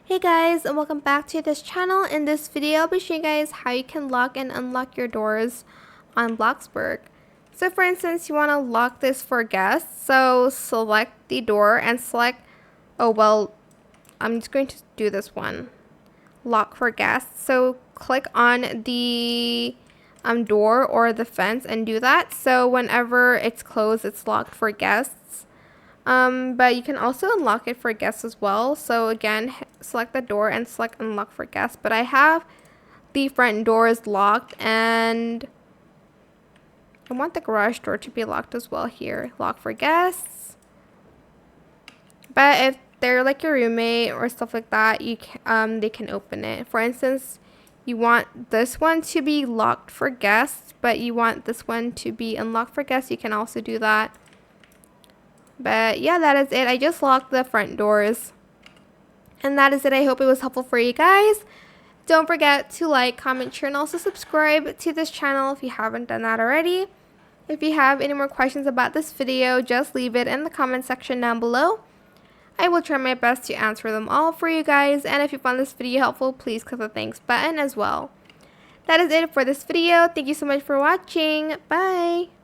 Hey guys, and welcome back to this channel. In this video, I'll be showing you guys how you can lock and unlock your doors on Bloxburg. So for instance, you want to lock this for guests. So select the door and select, I'm just going to do this one. Lock for guests. So click on the door or the fence and do that. So whenever it's closed, it's locked for guests. But you can also unlock it for guests as well. So again, select the door and select unlock for guests. But I have the front doors locked and I want the garage door to be locked as well here. Lock for guests. But if they're like your roommate or stuff like that, they can open it. For instance, you want this one to be locked for guests, but you want this one to be unlocked for guests, you can also do that. But yeah, that is it. I just locked the front doors. And that is it. I hope it was helpful for you guys. Don't forget to like, comment, share, and also subscribe to this channel if you haven't done that already. If you have any more questions about this video, just leave it in the comment section down below. I will try my best to answer them all for you guys. And if you found this video helpful, please click the thanks button as well. That is it for this video. Thank you so much for watching. Bye!